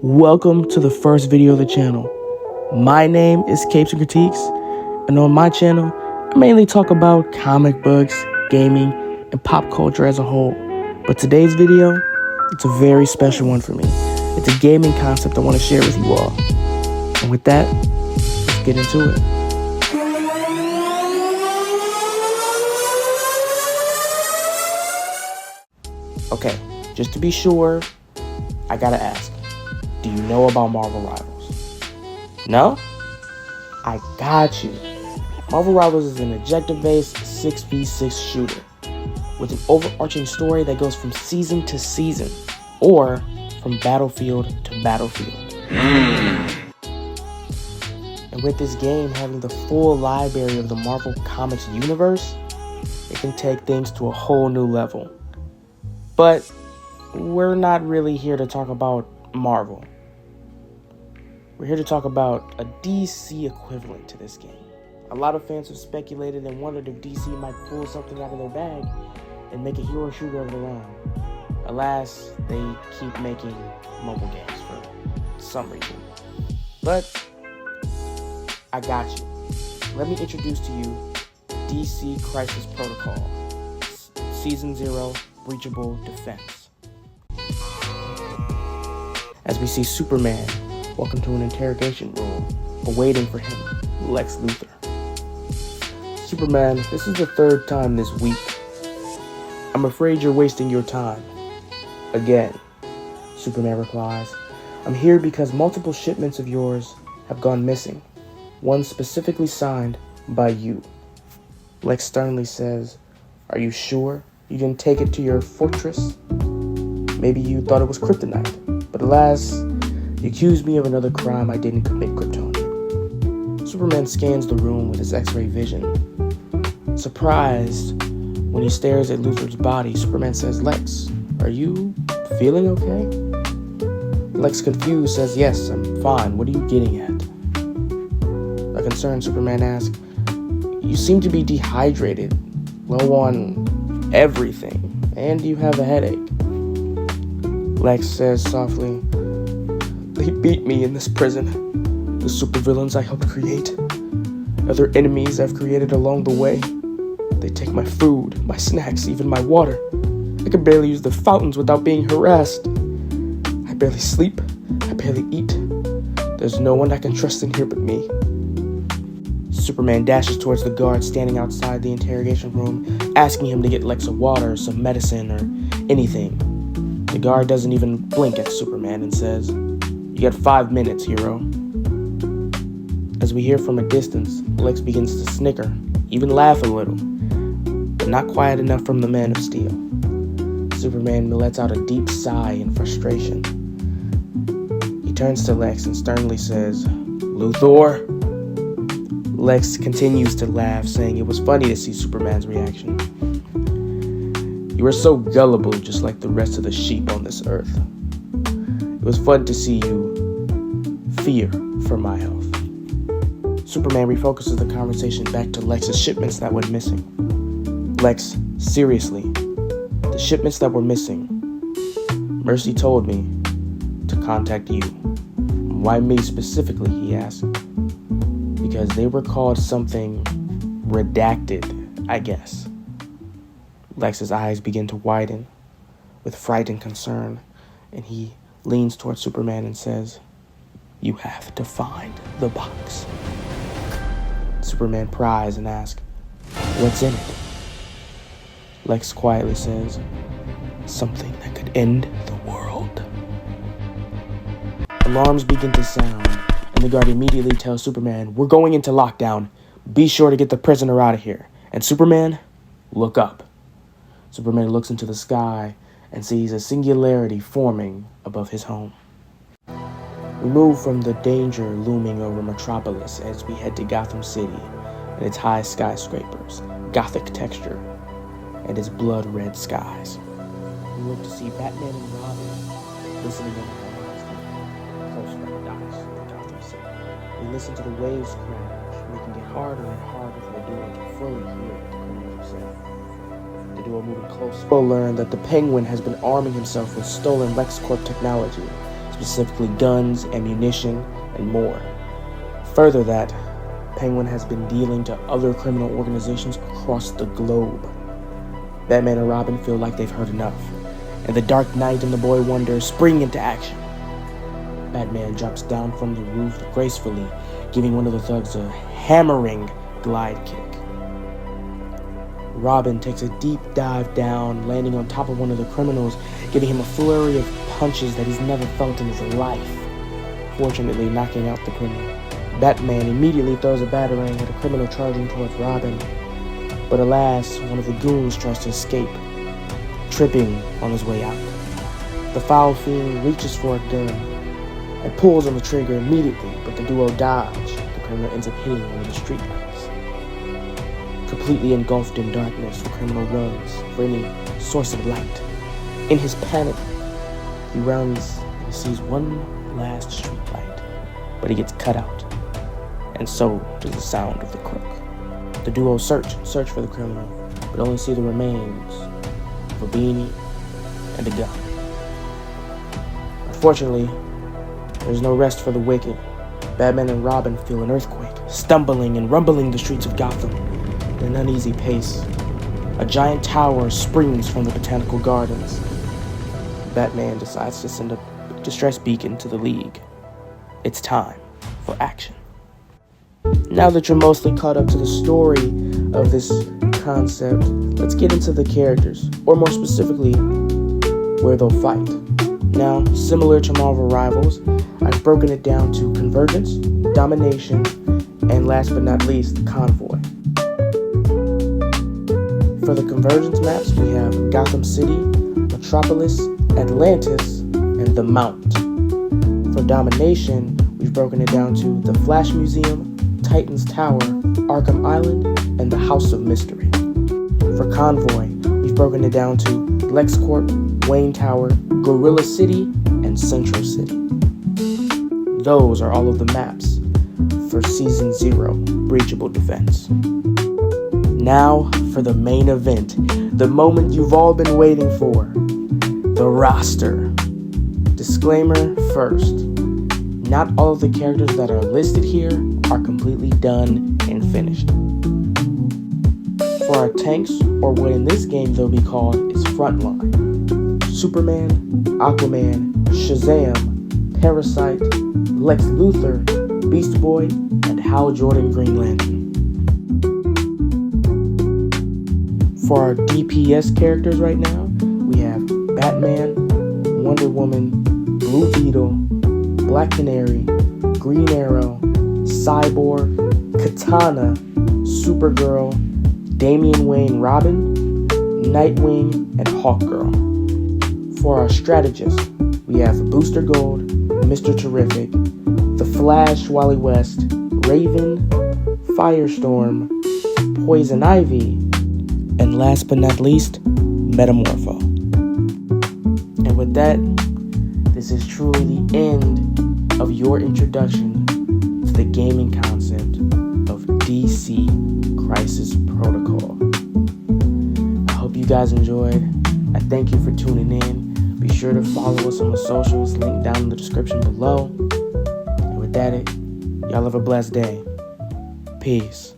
Welcome to the first video of the channel. My name is Capes and Critiques, and on my channel, I mainly talk about comic books, gaming, and pop culture as a whole. But today's video, it's a very special one for me. It's a gaming concept I want to share with you all. And with that, let's get into it. Okay, just to be sure, I gotta ask, do you know about Marvel Rivals? No? I got you. Marvel Rivals is an objective-based 6v6 shooter with an overarching story that goes from season to season, or from battlefield to battlefield. And with this game having the full library of the Marvel Comics universe, it can take things to a whole new level. But we're not really here to talk about Marvel. We're here to talk about a DC equivalent to this game. A lot of fans have speculated and wondered if DC might pull something out of their bag and make a hero shooter of their own. Alas, they keep making mobile games for some reason. But I got you. Let me introduce to you DC Crisis Protocol, Season 0, Breachable Defense. As we see Superman walk into an interrogation room, awaiting for him, Lex Luthor. Superman, this is the third time this week. I'm afraid you're wasting your time. Again, Superman replies, I'm here because multiple shipments of yours have gone missing. One specifically signed by you. Lex sternly says, are you sure you didn't take it to your fortress? Maybe you thought it was kryptonite, but alas, you accused me of another crime I didn't commit, Kryptonian. Superman scans the room with his X-ray vision. Surprised when he stares at Luthor's body, Superman says, Lex, are you feeling okay? Lex, confused, says, yes, I'm fine. What are you getting at? A concerned Superman asks, you seem to be dehydrated, low on everything, and you have a headache. Lex says softly, they beat me in this prison. The supervillains I helped create, other enemies I've created along the way. They take my food, my snacks, even my water. I can barely use the fountains without being harassed. I barely sleep, I barely eat. There's no one I can trust in here but me. Superman dashes towards the guard standing outside the interrogation room, asking him to get Lex a water, some medicine, or anything. The guard doesn't even blink at Superman and says, you got 5 minutes, hero. As we hear from a distance, Lex begins to snicker, even laugh a little, but not quiet enough from the Man of Steel. Superman lets out a deep sigh in frustration. He turns to Lex and sternly says, Luthor? Lex continues to laugh, saying it was funny to see Superman's reaction. You are so gullible, just like the rest of the sheep on this earth. It was fun to see you fear for my health. Superman refocuses the conversation back to Lex's shipments that went missing. Lex, seriously, the shipments that were missing. Mercy told me to contact you. Why me specifically, he asked. Because they were called something redacted, I guess. Lex's eyes begin to widen with fright and concern, and he leans towards Superman and says, you have to find the box. Superman pries and asks, what's in it? Lex quietly says, something that could end the world. Alarms begin to sound, and the guard immediately tells Superman, we're going into lockdown. Be sure to get the prisoner out of here. And Superman, look up. Superman looks into the sky and sees a singularity forming above his home. We move from the danger looming over Metropolis as we head to Gotham City and its high skyscrapers, gothic texture, and its blood-red skies. We look to see Batman and Robin listening in the close to the docks of Gotham City. We listen to the waves crash, making it harder and harder for the duo to fully hear what the criminals are saying. The duo moving closer will learn that the Penguin has been arming himself with stolen LexCorp technology, specifically guns, ammunition, and more. Further that, Penguin has been dealing to other criminal organizations across the globe. Batman and Robin feel like they've heard enough, and the Dark Knight and the Boy Wonder spring into action. Batman drops down from the roof gracefully, giving one of the thugs a hammering glide kick. Robin takes a deep dive down, landing on top of one of the criminals, giving him a flurry of punches that he's never felt in his life, fortunately knocking out the criminal. Batman immediately throws a batarang at a criminal charging towards Robin, but alas, one of the goons tries to escape, tripping on his way out. The foul fiend reaches for a gun and pulls on the trigger immediately, but the duo dodge. The criminal ends up hitting one of the streetlights. Completely engulfed in darkness, the criminal runs for any source of light. In his panic, he runs and he sees one last streetlight, but he gets cut out, and so does the sound of the crook. The duo search for the criminal, but only see the remains of a beanie and a gun. Unfortunately, there's no rest for the wicked. Batman and Robin feel an earthquake, stumbling and rumbling the streets of Gotham at an uneasy pace. A giant tower springs from the botanical gardens. Batman decides to send a distress beacon to the League. It's time for action. Now that you're mostly caught up to the story of this concept, let's get into the characters, or more specifically, where they'll fight. Now, similar to Marvel Rivals, I've broken it down to Convergence, Domination, and last but not least, Convoy. For the Convergence maps, we have Gotham City, Metropolis, Atlantis, and the Mount. For Domination, we've broken it down to the Flash Museum, Titan's Tower, Arkham Island, and the House of Mystery. For Convoy, we've broken it down to LexCorp, Wayne Tower, Gorilla City, and Central City. Those are all of the maps for Season 0, Breachable Defense. Now for the main event, the moment you've all been waiting for, the roster. Disclaimer first, not all of the characters that are listed here are completely done and finished. For our tanks, or what in this game they'll be called, is Frontline. Superman, Aquaman, Shazam, Parasite, Lex Luthor, Beast Boy, and Hal Jordan Green Lantern. For our DPS characters right now, we have Batman, Wonder Woman, Blue Beetle, Black Canary, Green Arrow, Cyborg, Katana, Supergirl, Damian Wayne Robin, Nightwing, and Hawkgirl. For our strategists, we have Booster Gold, Mr. Terrific, The Flash Wally West, Raven, Firestorm, Poison Ivy, and last but not least, Metamorpho. And with that, this is truly the end of your introduction to the gaming concept of DC Crisis Protocol. I hope you guys enjoyed. I thank you for tuning in. Be sure to follow us on the socials, linked down in the description below. And with that, y'all have a blessed day. Peace.